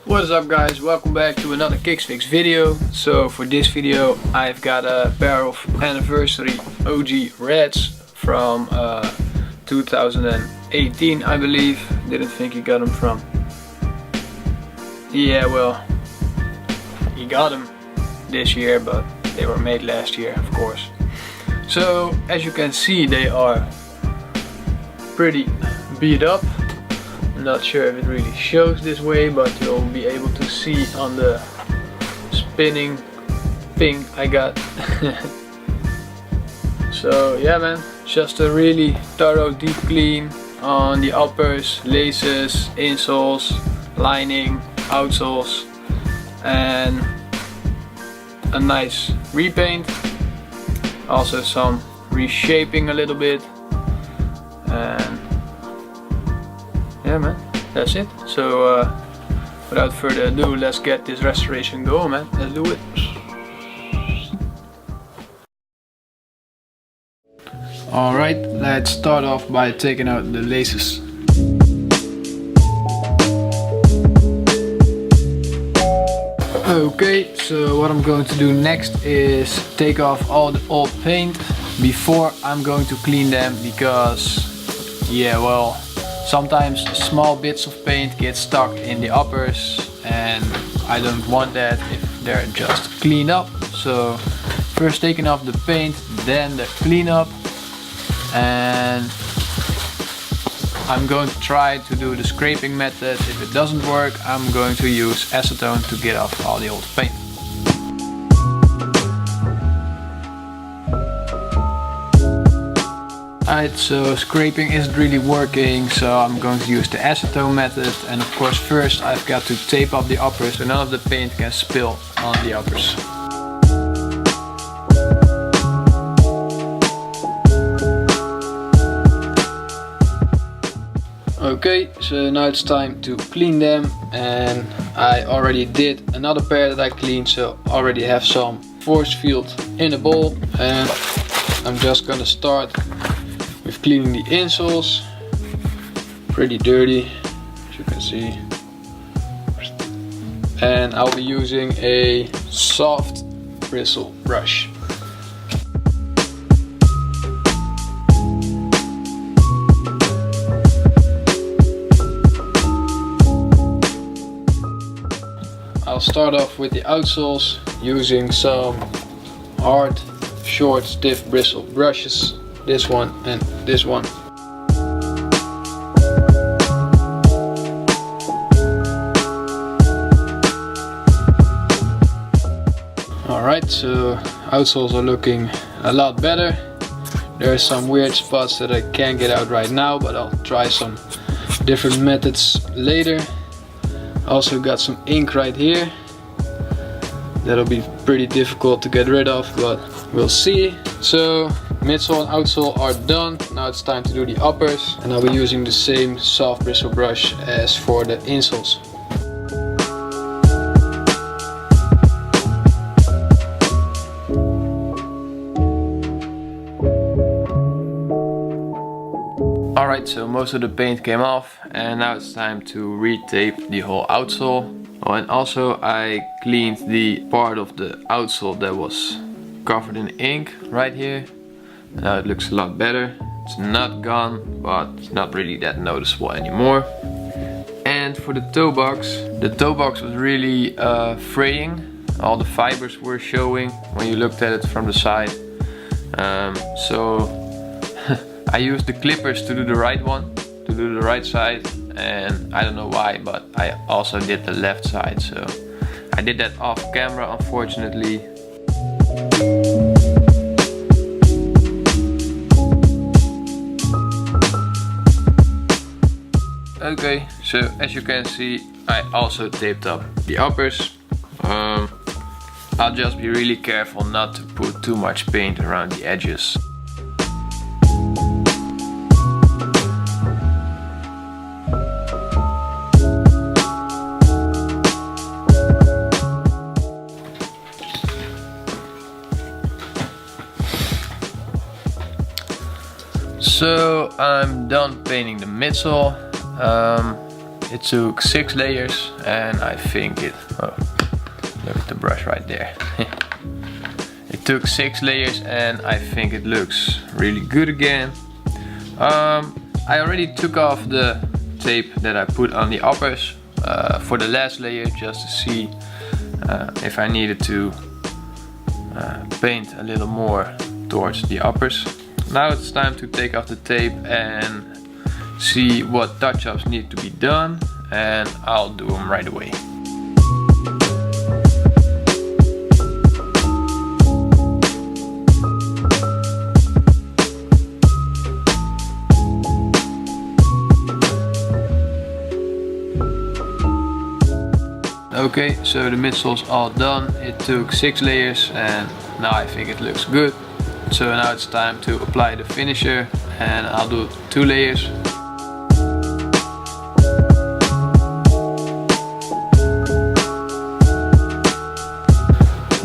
What is up guys, welcome back to another KixFix video. So for this video I've got a pair of anniversary OG Reds from 2018 I believe. Didn't think he got them from. Yeah, well, he got them this year, but they were made last year of course. So as you can see they are pretty beat up. I'm not sure if it really shows this way, but you'll be able to see on the spinning thing I got. So yeah man, just a really thorough deep clean on the uppers, laces, insoles, lining, outsoles, and a nice repaint. Also some reshaping a little bit, and yeah man, that's it. So without further ado, let's get this restoration going man, let's do it. Alright, let's start off by taking out the laces. Okay, so what I'm going to do next is take off all the old paint before I'm going to clean them, because yeah, well, sometimes small bits of paint get stuck in the uppers and I don't want that if they're just cleaned up. So first taking off the paint, then the cleanup, and I'm going to try to do the scraping method. If it doesn't work, I'm going to use acetone to get off all the old paint. Alright, so scraping isn't really working, so I'm going to use the acetone method. And of course first I've got to tape up the uppers so none of the paint can spill on the uppers. Okay, so now it's time to clean them, and I already did another pair that I cleaned, so already have some force field in a bowl, and I'm just gonna start with cleaning the insoles. Pretty dirty, as you can see, and I'll be using a soft bristle brush. I'll start off with the outsoles using some hard, short, stiff bristle brushes. This one and this one. Alright, so outsoles are looking a lot better. There are some weird spots that I can't get out right now, but I'll try some different methods later. Also got some ink right here. That'll be pretty difficult to get rid of, but we'll see. So midsole and outsole are done. Now it's time to do the uppers, and I'll be using the same soft bristle brush as for the insoles. Alright, so most of the paint came off, and now it's time to retape the whole outsole. Oh, and also I cleaned the part of the outsole that was covered in ink right here. Now it looks a lot better. It's not gone, but it's not really that noticeable anymore. And for the toe box was really fraying. All the fibers were showing when you looked at it from the side. So I used the clippers to do the right one, to do the right side, and I don't know why, but I also did the left side, so I did that off camera unfortunately. Okay, so as you can see I also taped up the uppers. I'll just be really careful not to put too much paint around the edges. So I'm done painting the midsole. it took 6 layers and I think it, oh, look at the brush right there. It took 6 layers and I think it looks really good again. I already took off the tape that I put on the uppers for the last layer, just to see if I needed to paint a little more towards the uppers. Now it's time to take off the tape and see what touch-ups need to be done, and I'll do them right away. Okay, so the midsole's all done. It took 6 layers and now I think it looks good. So now it's time to apply the finisher, and I'll do 2 layers.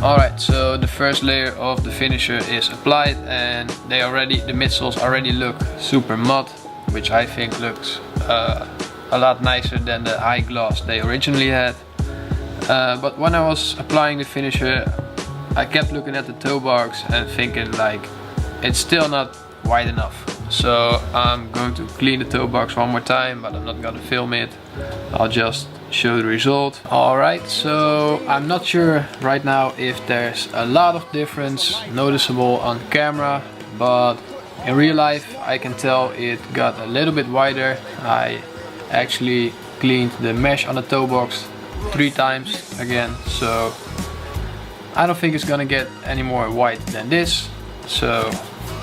Alright, so the first layer of the finisher is applied and the midsoles already look super matte, which I think looks a lot nicer than the high gloss they originally had. But when I was applying the finisher, I kept looking at the toe box and thinking like, it's still not wide enough. So I'm going to clean the toe box one more time, but I'm not gonna film it. I'll just show the result. Alright, so I'm not sure right now if there's a lot of difference noticeable on camera, but in real life I can tell it got a little bit wider. I actually cleaned the mesh on the toe box 3 times again, so I don't think it's gonna get any more white than this, so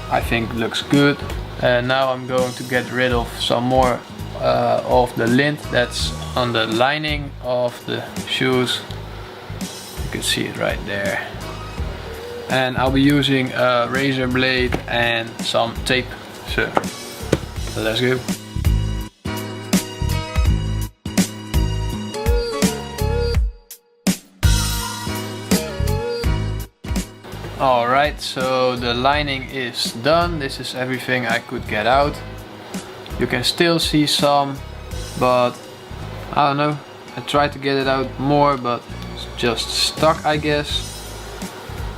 I think it looks good. And now I'm going to get rid of some more of the lint that's on the lining of the shoes. You can see it right there. And I'll be using a razor blade and some tape, so let's go. Alright, so the lining is done. This is everything I could get out. You can still see some, but I don't know. I tried to get it out more, but it's just stuck, I guess.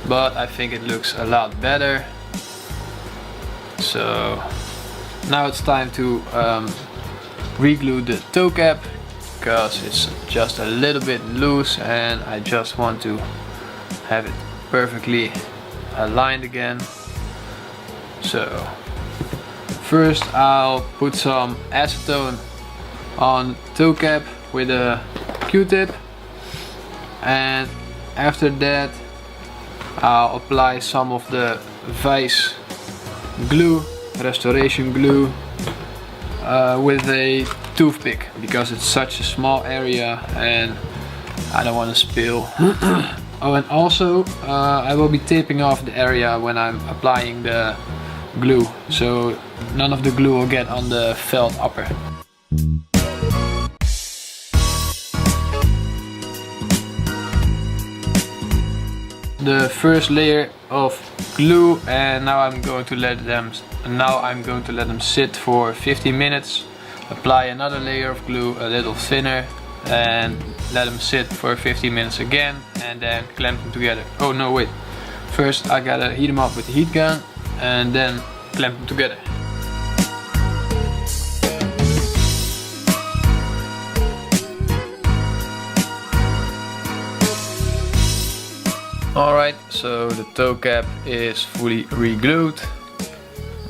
But I think it looks a lot better. So now it's time to re-glue the toe cap, because it's just a little bit loose and I just want to have it perfectly aligned again. So first I'll put some acetone on toe cap with a Q-tip, and after that I'll apply some of the Vice glue, restoration glue, with a toothpick, because it's such a small area and I don't want to spill. Oh, and also I will be taping off the area when I'm applying the glue, so none of the glue will get on the felt upper. The first layer of glue, and now I'm going to let them sit for 15 minutes. Apply another layer of glue, a little thinner, and let them sit for 15 minutes again, and then clamp them together. Oh no, wait. First I gotta heat them up with the heat gun and then clamp them together. Alright, so the toe cap is fully re-glued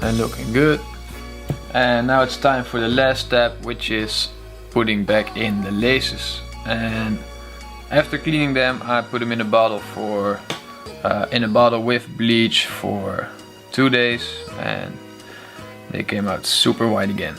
and looking good. And now it's time for the last step, which is putting back in the laces. And after cleaning them, I put them in a bottle with bleach for 2 days, and they came out super white again.